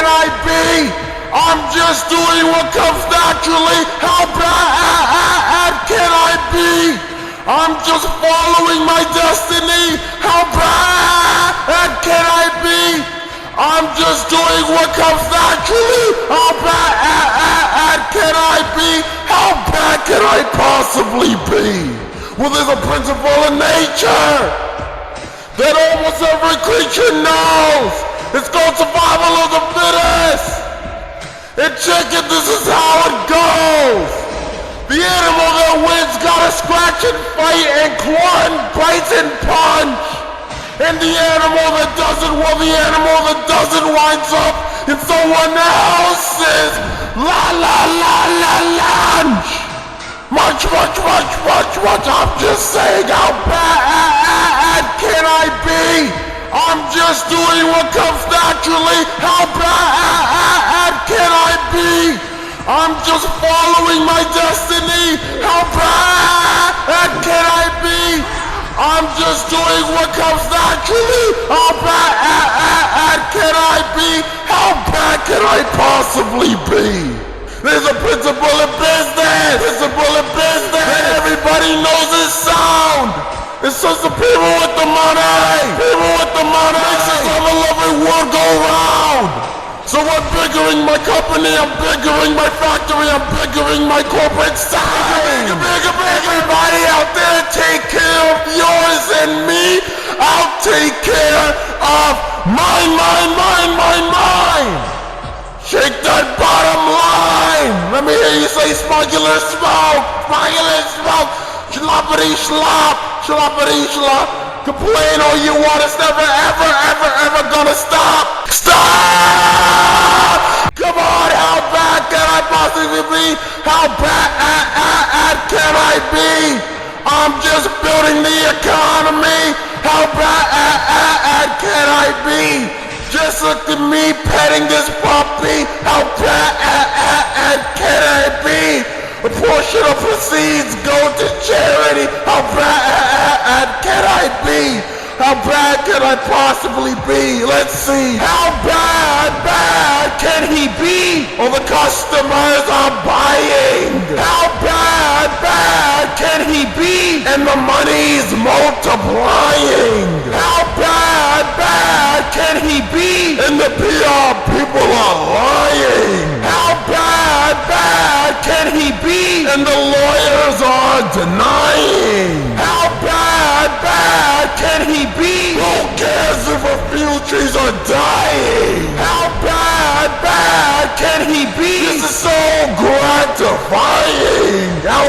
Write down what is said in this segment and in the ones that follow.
can I be? I'm just doing what comes naturally. How bad can I be? I'm just following my destiny. How bad can I be? I'm just doing what comes naturally. How bad can I be? How bad can I possibly be? Well, there's a principle in nature that almost every creature knows. It's called survival of the fittest. And check it, this is how it goes. The animal that wins gotta scratch and fight and claw and bite and punch. And the animal that doesn't, well, the animal that doesn't winds up in someone else's lunch. Munch, munch, munch, munch, munch. I'm just saying, how bad can I be? I'm just doing what comes naturally. How bad can I be? I'm just following my destiny. How bad can I be? I'm just doing what comes naturally. How bad can I be? How bad can I possibly be? There's a principle in business. Principle in business. And everybody knows this sound. It's just the people with the money. People with the money. Makes this ever-loving world go round. So I'm biggering my company, I'm biggering my factory, I'm biggering my corporate side. Bigger. Everybody out there, take care of yours and me. I'll take care of mine. Shake that bottom line. Let me hear you say smuggler smoke. Sloppity slop. Complain all you want, it's never ever gonna stop. Stop! Come on, how bad can I possibly be? How bad can I be? I'm just building the economy. How bad can I be? Just look at me petting this puppy. How bad can I be? A portion of proceeds go to charity. How bad can I be? How bad can I possibly be? Let's see. How bad can he be? All the customers are buying. How bad can he be? And the money's multiplying. How bad can he be? And the PR people are lying. How bad can he be? And the lawyers are denying. How bad can he be? Who cares if a few trees are dying? How bad can he be? This is so gratifying. How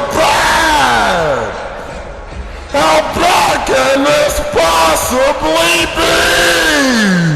bad can this possibly be?